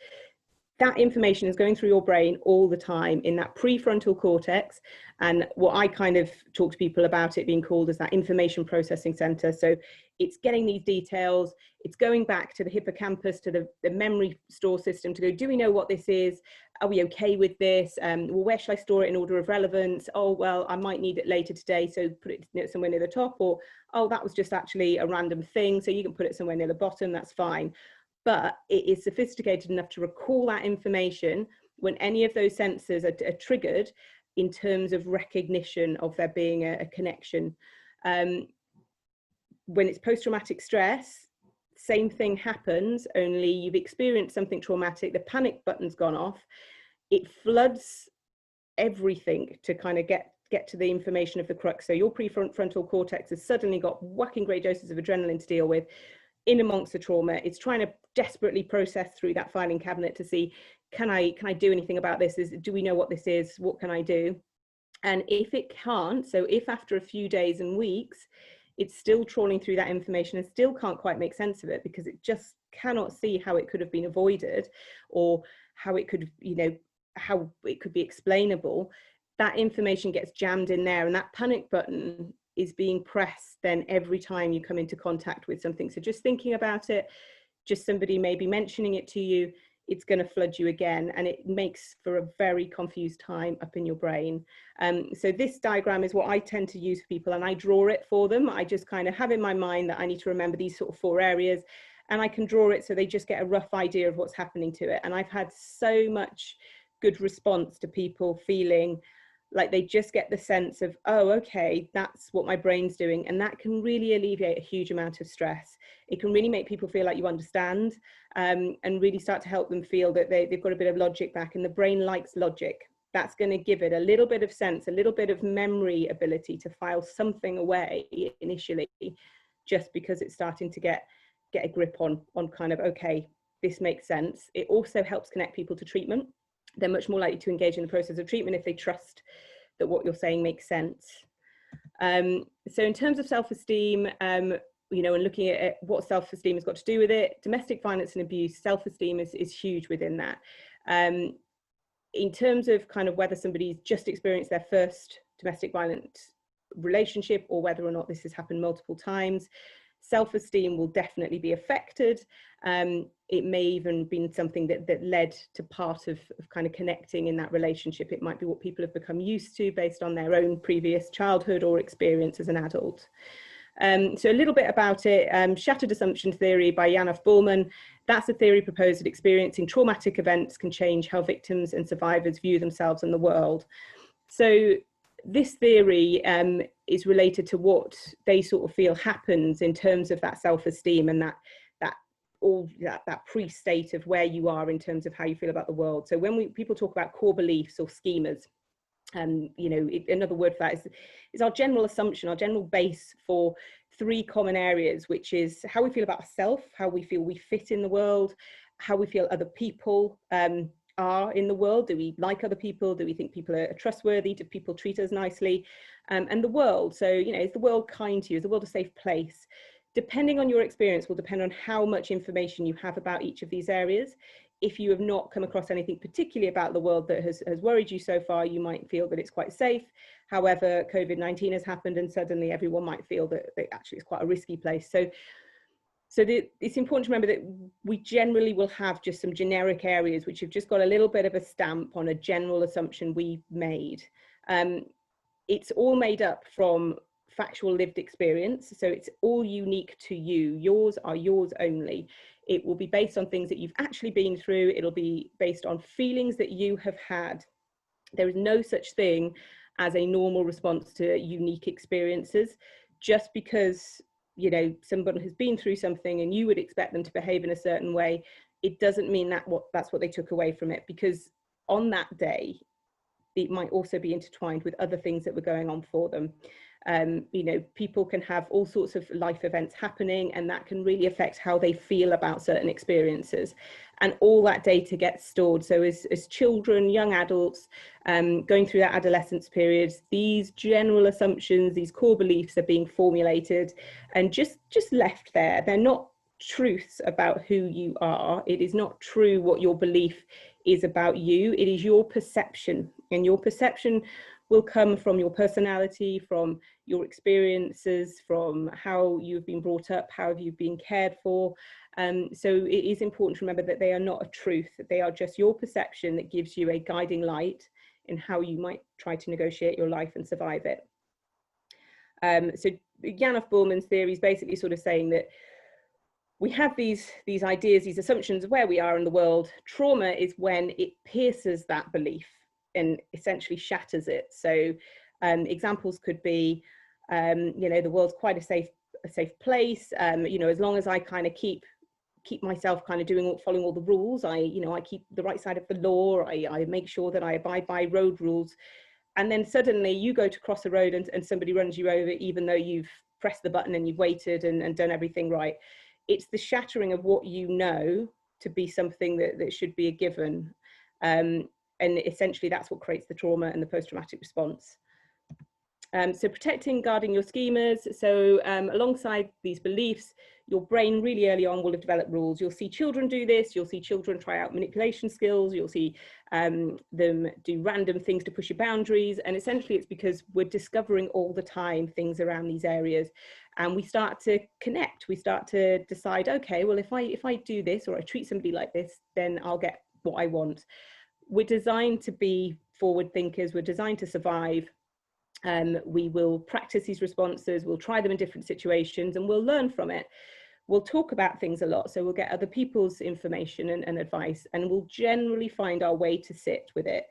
that information is going through your brain all the time in that prefrontal cortex. And what I kind of talk to people about it being called as that information processing center. So it's getting these details, it's going back to the hippocampus, to the memory store system to go, do we know what this is? Are we okay with this? Well, where should I store it in order of relevance? Oh, well, I might need it later today, so put it somewhere near the top. Or, oh, that was just actually a random thing, so you can put it somewhere near the bottom, that's fine. But it is sophisticated enough to recall that information when any of those sensors are triggered in terms of recognition of there being a connection. When it's post-traumatic stress, same thing happens, only you've experienced something traumatic, the panic button's gone off, it floods everything to kind of get to the information of the crux. So your prefrontal cortex has suddenly got whacking great doses of adrenaline to deal with. In amongst the trauma, it's trying to desperately process through that filing cabinet to see, can I do anything about this? Do we know what this is? What can I do? And if it can't, so if after a few days and weeks, it's still trawling through that information and still can't quite make sense of it because it just cannot see how it could have been avoided or how it could, you know, how it could be explainable, that information gets jammed in there, and that panic button is being pressed then every time you come into contact with something. So just thinking about it, just somebody maybe mentioning it to you, it's going to flood you again, and it makes for a very confused time up in your brain. So this diagram is what I tend to use for people, and I draw it for them. I just kind of have in my mind that I need to remember these sort of 4 areas, and I can draw it so they just get a rough idea of what's happening to it. And I've had so much good response to people feeling like they just get the sense of, oh, okay, that's what my brain's doing. And that can really alleviate a huge amount of stress. It can really make people feel like you understand, and really start to help them feel that they've got a bit of logic back, and the brain likes logic. That's going to give it a little bit of sense, a little bit of memory ability to file something away initially, just because it's starting to get a grip on kind of, okay, this makes sense. It also helps connect people to treatment. They're much more likely to engage in the process of treatment if they trust that what you're saying makes sense. So in terms of self-esteem, you know, and looking at what self-esteem has got to do with it, domestic violence and abuse, self-esteem is huge within that. in terms of kind of whether somebody's just experienced their first domestic violent relationship or whether or not this has happened multiple times, self-esteem will definitely be affected. It may even been something that led to part of kind of connecting in that relationship. It might be what people have become used to based on their own previous childhood or experience as an adult. So a little bit about it. Shattered assumption theory by Janov Bullman. That's a theory proposed that experiencing traumatic events can change how victims and survivors view themselves and the world. So this theory is related to what they sort of feel happens in terms of that self-esteem and that pre-state of where you are in terms of how you feel about the world. So when people talk about core beliefs or schemas, you know, another word for that is our general assumption, our general base for three common areas, which is how we feel about ourselves, how we feel we fit in the world, how we feel other people are in the world. Do we like other people? Do we think people are trustworthy? Do people treat us nicely? And the world. So, you know, is the world kind to you? Is the world a safe place? Depending on your experience will depend on how much information you have about each of these areas. If you have not come across anything particularly about the world that has worried you so far, you might feel that it's quite safe. However, COVID-19 has happened and suddenly everyone might feel that actually it's quite a risky place. So it's important to remember that we generally will have just some generic areas which have just got a little bit of a stamp on a general assumption we made. It's all made up from factual lived experience, so it's all unique to you. Yours are yours only. It will be based on things that you've actually been through. It'll be based on feelings that you have had. There is no such thing as a normal response to unique experiences. Just because, you know, someone has been through something and you would expect them to behave in a certain way, it doesn't mean that's what they took away from it, because on that day it might also be intertwined with other things that were going on for them. You know, people can have all sorts of life events happening, and that can really affect how they feel about certain experiences. And all that data gets stored. So as children, young adults, going through that adolescence period, these general assumptions, these core beliefs are being formulated and just left there. They're not truths about who you are. It is not true what your belief is about you. It is your perception, and your perception will come from your personality, from your experiences, from how you've been brought up, how you've been cared for. So it is important to remember that they are not a truth, that they are just your perception that gives you a guiding light in how you might try to negotiate your life and survive it. So Janov Bullman's theory is basically sort of saying that we have these ideas, these assumptions of where we are in the world. Trauma is when it pierces that belief and essentially shatters it. So examples could be, you know, the world's quite a safe place. You know, as long as I kind of keep myself kind of following all the rules, I keep the right side of the law, I make sure that I abide by road rules. And then suddenly you go to cross a road and somebody runs you over, even though you've pressed the button and you've waited and done everything right. It's the shattering of what you know to be something that should be a given. And essentially that's what creates the trauma and the post-traumatic response. So protecting, guarding your schemas. So alongside these beliefs, your brain really early on will have developed rules. You'll see children do this. You'll see children try out manipulation skills. You'll see them do random things to push your boundaries. And essentially it's because we're discovering all the time things around these areas. And we start to connect. We start to decide, okay, well, if I do this or I treat somebody like this, then I'll get what I want. We're designed to be forward thinkers. We're designed to survive. We will practice these responses. We'll try them in different situations and we'll learn from it. We'll talk about things a lot. So we'll get other people's information and advice, and we'll generally find our way to sit with it.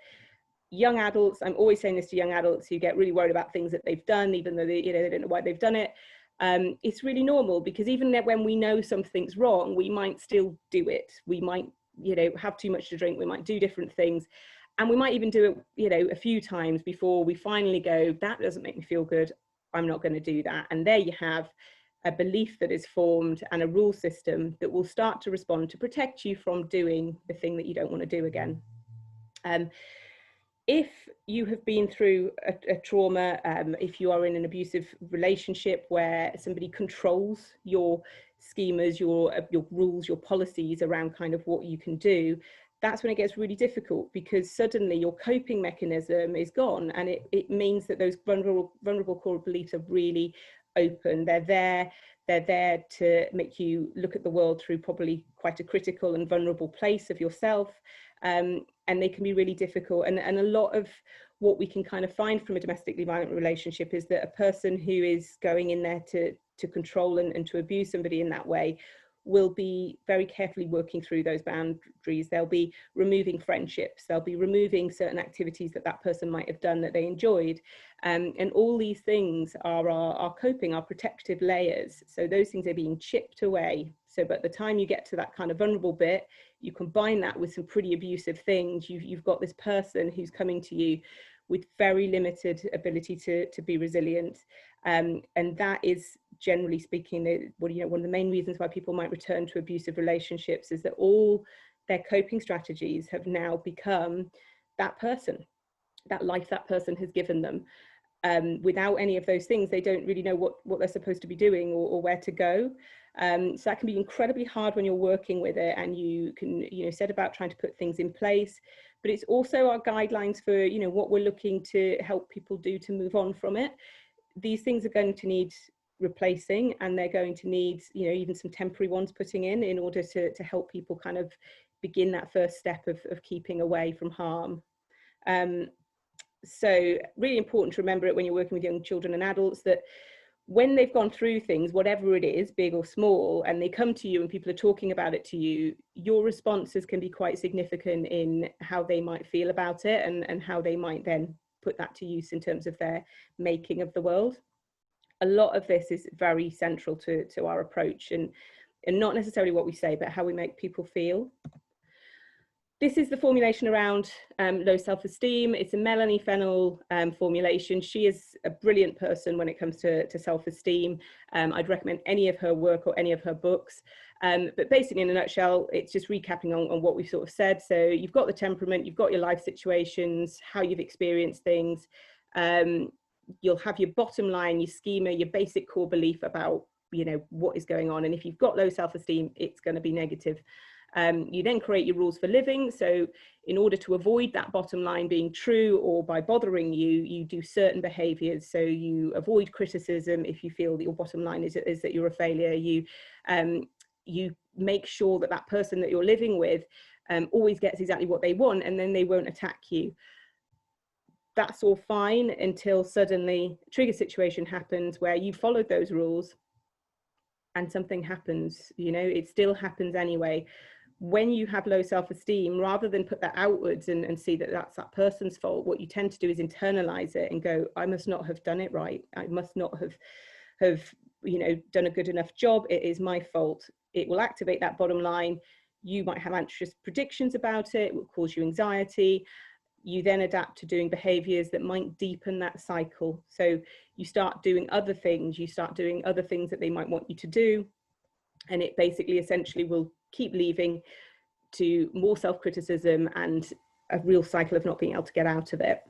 Young adults, I'm always saying this to young adults who get really worried about things that they've done, even though they don't know why they've done it. It's really normal, because even when we know something's wrong, we might still do it. We might, have too much to drink. We might do different things. And we might even do it, a few times before we finally go, that doesn't make me feel good. I'm not going to do that. And there you have a belief that is formed and a rule system that will start to respond to protect you from doing the thing that you don't want to do again. If you have been through a trauma, if you are in an abusive relationship where somebody controls your schemas, your rules, your policies around kind of what you can do, that's when it gets really difficult, because suddenly your coping mechanism is gone, and it means that those vulnerable core beliefs are really open. They're there to make you look at the world through probably quite a critical and vulnerable place of yourself, and they can be really difficult. And a lot of what we can kind of find from a domestically violent relationship is that a person who is going in there to control and to abuse somebody in that way will be very carefully working through those boundaries. They'll be removing friendships, they'll be removing certain activities that person might have done that they enjoyed. And all these things are our coping, our protective layers. So those things are being chipped away. So by the time you get to that kind of vulnerable bit, you combine that with some pretty abusive things. You've got this person who's coming to you with very limited ability to be resilient. And that is, generally speaking, one of the main reasons why people might return to abusive relationships, is that all their coping strategies have now become that person, that life that person has given them. Without any of those things, they don't really know what they're supposed to be doing or where to go. So that can be incredibly hard when you're working with it, and you can set about trying to put things in place. But it's also our guidelines for what we're looking to help people do to move on from it. These things are going to need replacing, and they're going to need even some temporary ones putting in order to help people kind of begin that first step of keeping away from harm. So really important to remember it when you're working with young children and adults, that when they've gone through things, whatever it is, big or small, and they come to you and people are talking about it to you, your responses can be quite significant in how they might feel about it, and how they might then put that to use in terms of their making of the world. A lot of this is very central to our approach, and not necessarily what we say, but how we make people feel. This is the formulation around low self-esteem. It's a Melanie Fennell formulation. She is a brilliant person when it comes to self-esteem. I'd recommend any of her work or any of her books. But basically, in a nutshell, it's just recapping on what we've sort of said. So you've got the temperament, you've got your life situations, how you've experienced things. You'll have your bottom line, your schema, your basic core belief about what is going on. And if you've got low self-esteem, it's going to be negative. You then create your rules for living. So in order to avoid that bottom line being true, or by bothering you, you do certain behaviors. So you avoid criticism if you feel that your bottom line is that you're a failure. You make sure that person that you're living with always gets exactly what they want, and then they won't attack you. That's all fine until suddenly a trigger situation happens where you followed those rules and something happens. It still happens anyway. When you have low self-esteem, rather than put that outwards and see that that's that person's fault, what you tend to do is internalize it and go, I must not have done it right. I must not have done a good enough job. It is my fault. It will activate that bottom line. You might have anxious predictions about it. It will cause you anxiety. You then adapt to doing behaviors that might deepen that cycle. So you start doing other things. You start doing other things that they might want you to do. And it basically essentially will keep leading to more self-criticism and a real cycle of not being able to get out of it.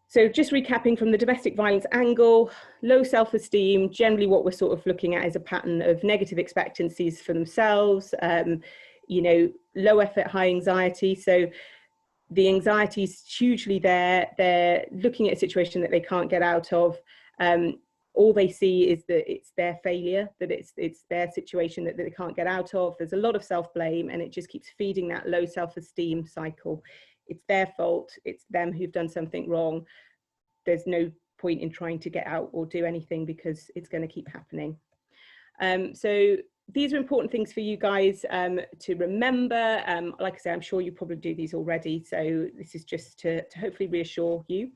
So just recapping from the domestic violence angle, low self-esteem, generally what we're sort of looking at is a pattern of negative expectancies for themselves, low effort, high anxiety. So the anxiety is hugely there. They're looking at a situation that they can't get out of. All they see is that it's their failure, that it's their situation that they can't get out of. There's a lot of self-blame, and it just keeps feeding that low self-esteem cycle. It's their fault. It's them who've done something wrong. There's no point in trying to get out or do anything because it's going to keep happening. So these are important things for you guys to remember. Like I say, I'm sure you probably do these already. So this is just to hopefully reassure you.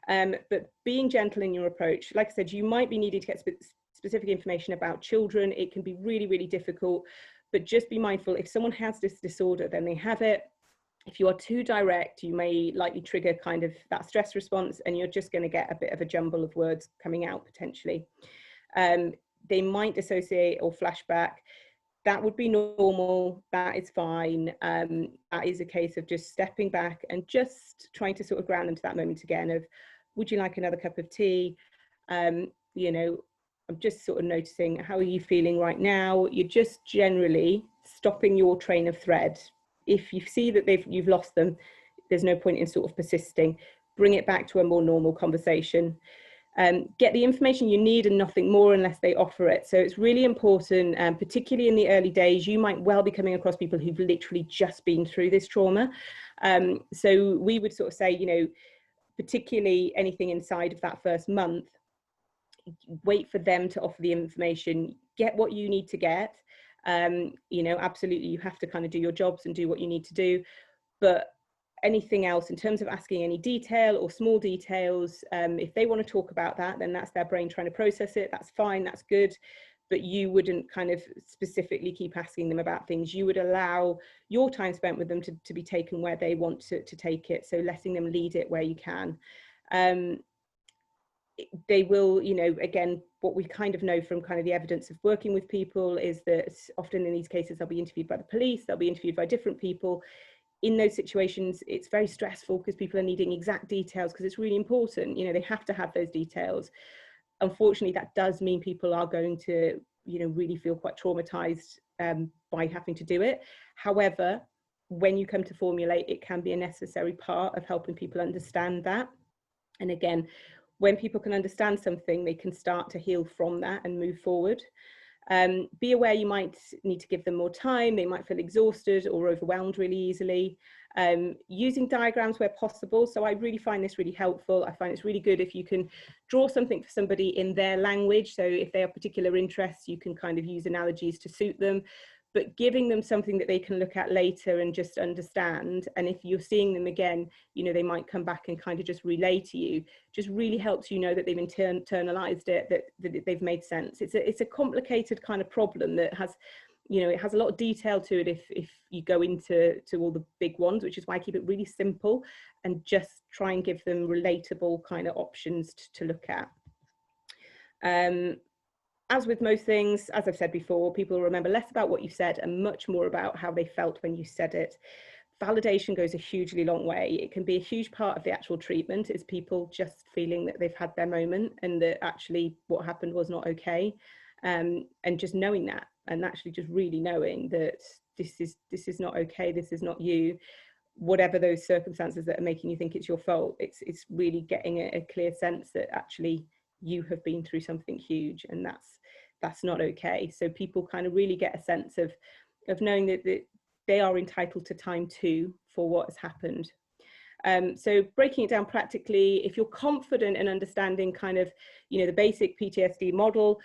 But being gentle in your approach, like I said, you might be needing to get specific information about children. It can be really, really difficult, but just be mindful. If someone has this disorder, then they have it. If you are too direct, you may likely trigger kind of that stress response, and you're just going to get a bit of a jumble of words coming out potentially. They might dissociate or flashback. That would be normal. That is fine. That is a case of just stepping back and just trying to sort of ground them to that moment again of, would you like another cup of tea? I'm just sort of noticing, how are you feeling right now? You're just generally stopping your train of thread. if you see that you've lost them, there's no point in sort of persisting. Bring it back to a more normal conversation. Get the information you need and nothing more unless they offer it. So it's really important, particularly in the early days. You might well be coming across people who've literally just been through this trauma. So we would sort of say, you know, particularly anything inside of that first month, wait for them to offer the information, get what you need to get. You know, absolutely, you have to kind of do your jobs and do what you need to do, but anything else in terms of asking any detail or small details, if they want to talk about that, then that's their brain trying to process it. That's fine, that's good, but you wouldn't kind of specifically keep asking them about things. You would allow your time spent with them to be taken where they want to take it, so letting them lead it where you can. They will, you know, again, what we kind of know from kind of the evidence of working with people is that often in these cases they'll be interviewed by the police, they'll be interviewed by different people. In those situations, it's very stressful because people are needing exact details, because it's really important, you know, they have to have those details. Unfortunately, that does mean people are going to, you know, really feel quite traumatized by having to do it. However, when you come to formulate, it can be a necessary part of helping people understand that. And again, when people can understand something, they can start to heal from that and move forward. Be aware you might need to give them more time. They might feel exhausted or overwhelmed really easily. Using diagrams where possible. So I really find this really helpful. I find it's really good if you can draw something for somebody in their language. So if they have particular interests, you can kind of use analogies to suit them, but giving them something that they can look at later and just understand. And if you're seeing them again, you know, they might come back and kind of just relay to you, just really helps you know that they've internalized it, that they've made sense. It's a complicated kind of problem that has, you know, it has a lot of detail to it if you go into all the big ones, which is why I keep it really simple and just try and give them relatable kind of options to look at. As with most things, as I've said before, people will remember less about what you said and much more about how they felt when you said it. Validation goes a hugely long way. It can be a huge part of the actual treatment, is people just feeling that they've had their moment and that actually what happened was not okay. And just knowing that, and actually just really knowing that this is not okay, this is not you, whatever those circumstances that are making you think it's your fault. It's really getting a clear sense that actually you have been through something huge, and that's not okay. So people kind of really get a sense of knowing that they are entitled to time too for what has happened. So breaking it down practically, if you're confident in understanding kind of, you know, the basic PTSD model,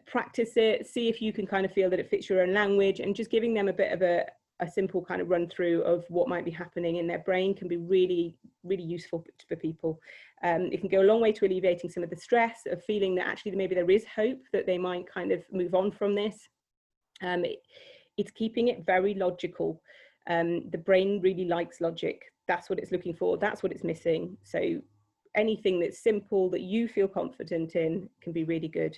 practice it, see if you can kind of feel that it fits your own language, and just giving them a bit of a simple kind of run through of what might be happening in their brain can be really, really useful for people. It can go a long way to alleviating some of the stress of feeling that actually maybe there is hope that they might kind of move on from this. It's keeping it very logical. The brain really likes logic. That's what it's looking for. That's what it's missing. So anything that's simple that you feel confident in can be really good.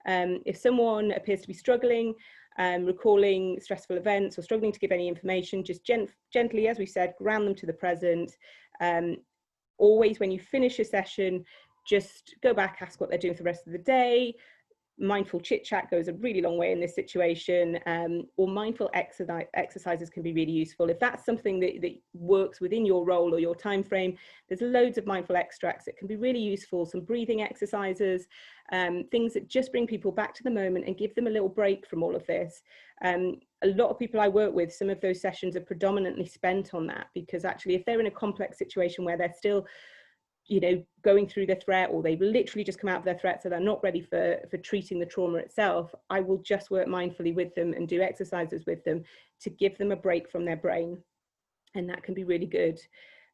If someone appears to be struggling, recalling stressful events or struggling to give any information, just gently, as we said, ground them to the present. Always when you finish a session, just go back, ask what they're doing for the rest of the day. Mindful chit chat goes a really long way in this situation, or mindful exercises can be really useful. If that's something that works within your role or your time frame, there's loads of mindful extracts that can be really useful. Some breathing exercises, things that just bring people back to the moment and give them a little break from all of this. A lot of people I work with, some of those sessions are predominantly spent on that, because actually if they're in a complex situation where they're still, you know, going through the threat, or they've literally just come out of their threat, so they're not ready for treating the trauma itself, I will just work mindfully with them and do exercises with them to give them a break from their brain, and that can be really good.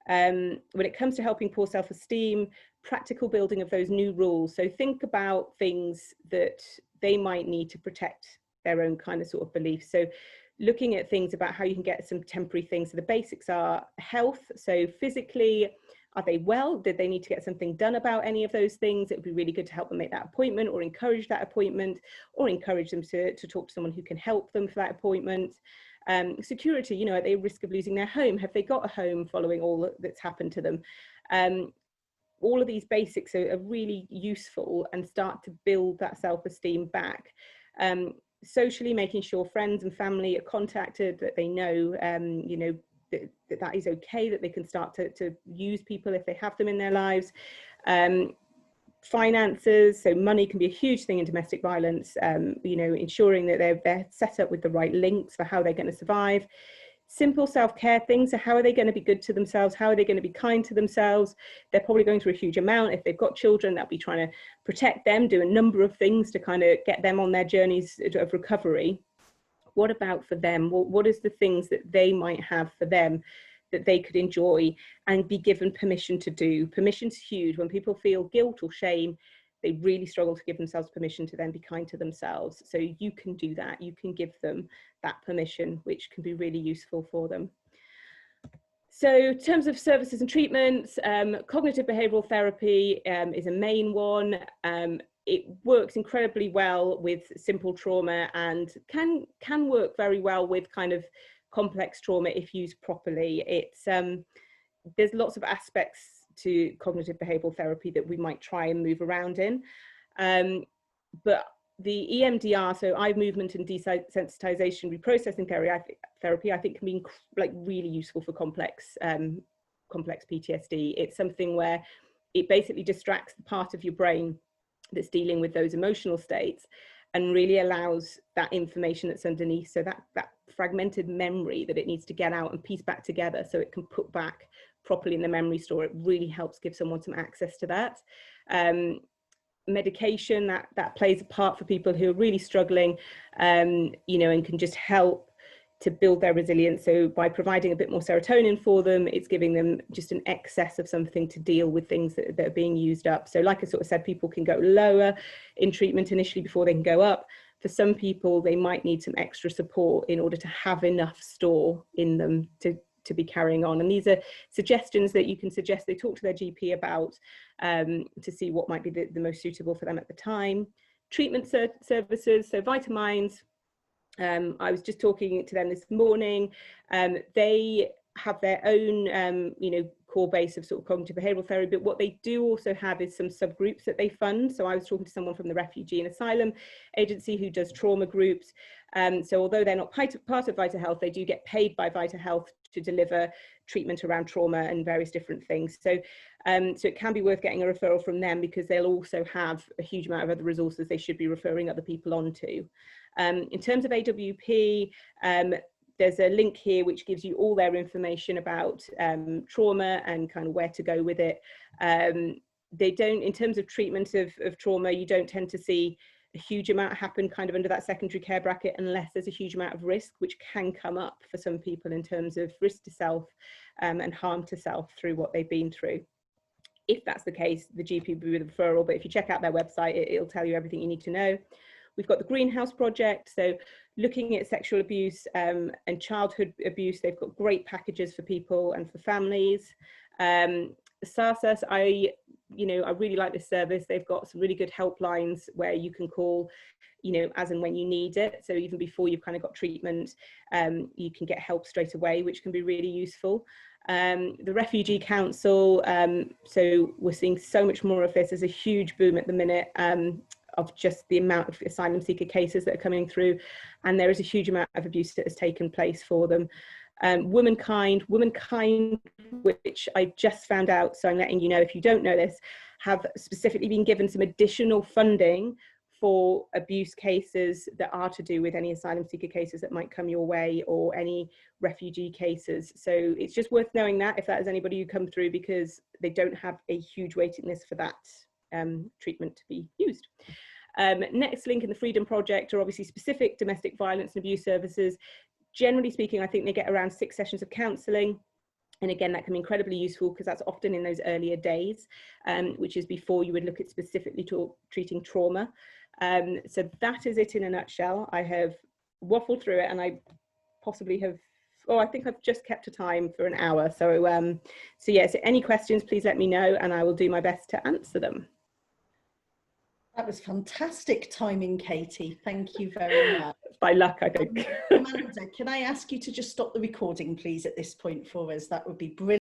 When it comes to helping poor self-esteem, practical building of those new rules. So think about things that they might need to protect their own kind of sort of beliefs. So looking at things about how you can get some temporary things. So the basics are health. So physically, are they well? Did they need to get something done about any of those things? It would be really good to help them make that appointment, or encourage that appointment, or encourage them to talk to someone who can help them for that appointment. Security, you know, are they at risk of losing their home? Have they got a home following all that's happened to them? All of these basics are really useful and start to build that self-esteem back. socially, making sure friends and family are contacted, that they know, you know, that is okay, that they can start to use people if they have them in their lives. Finances, so money can be a huge thing in domestic violence, you know, ensuring that they're set up with the right links for how they're going to survive. Simple self-care things, so how are they going to be good to themselves, how are they going to be kind to themselves? They're probably going through a huge amount. If they've got children, they'll be trying to protect them, do a number of things to kind of get them on their journeys of recovery. What about for them? What is the things that they might have for them that they could enjoy and be given permission to do? Permission's huge. When people feel guilt or shame, they really struggle to give themselves permission to then be kind to themselves. So you can do that. You can give them that permission, which can be really useful for them. So in terms of services and treatments, cognitive behavioural therapy is a main one. It works incredibly well with simple trauma and can work very well with kind of complex trauma if used properly. It's there's lots of aspects to cognitive behavioural therapy that we might try and move around in, but the EMDR, so eye movement and desensitization reprocessing therapy, I think can be like really useful for complex PTSD. It's something where it basically distracts the part of your brain that's dealing with those emotional states and really allows that information that's underneath, so that fragmented memory that it needs to get out and piece back together so it can put back properly in the memory store. It really helps give someone some access to that. Medication, that plays a part for people who are really struggling, you know, and can just help to build their resilience. So by providing a bit more serotonin for them, it's giving them just an excess of something to deal with things that are being used up. So like I sort of said, people can go lower in treatment initially before they can go up. For some people, they might need some extra support in order to have enough store in them to be carrying on. And these are suggestions that you can suggest they talk to their GP about to see what might be the most suitable for them at the time. Treatment services, so Vitaminds, I was just talking to them this morning. They have their own, you know, core base of sort of cognitive behavioural therapy, but what they do also have is some subgroups that they fund. So I was talking to someone from the Refugee and Asylum Agency who does trauma groups. So although they're not part of VitaHealth, they do get paid by VitaHealth to deliver treatment around trauma and various different things. So, so it can be worth getting a referral from them because they'll also have a huge amount of other resources they should be referring other people onto. In terms of AWP, there's a link here which gives you all their information about trauma and kind of where to go with it. They don't, in terms of treatment of trauma, you don't tend to see a huge amount happen kind of under that secondary care bracket unless there's a huge amount of risk, which can come up for some people in terms of risk to self and harm to self through what they've been through. If that's the case, the GP will be with a referral, but if you check out their website, it'll tell you everything you need to know. We've got the Greenhouse Project, so looking at sexual abuse and childhood abuse. They've got great packages for people and for families. SASAS, I really like this service. They've got some really good helplines where you can call, you know, as and when you need it. So even before you've kind of got treatment, you can get help straight away, which can be really useful. The Refugee Council, so we're seeing so much more of this. There's a huge boom at the minute of just the amount of asylum seeker cases that are coming through, and there is a huge amount of abuse that has taken place for them. Womankind, which I just found out, so I'm letting you know if you don't know this, have specifically been given some additional funding for abuse cases that are to do with any asylum seeker cases that might come your way or any refugee cases. So it's just worth knowing that if that is anybody who come through, because they don't have a huge waiting list for that treatment to be used. Next link in the Freedom Project are obviously specific domestic violence and abuse services. Generally speaking, I think they get around 6 sessions of counselling. And again, that can be incredibly useful because that's often in those earlier days, which is before you would look at specifically treating trauma. So that is it in a nutshell. I have waffled through it and I possibly have, I think I've just kept a time for an hour. So, so yeah, so any questions, please let me know and I will do my best to answer them. That was fantastic timing, Katie. Thank you very much. By luck, I think. Amanda, can I ask you to just stop the recording, please, at this point for us? That would be brilliant.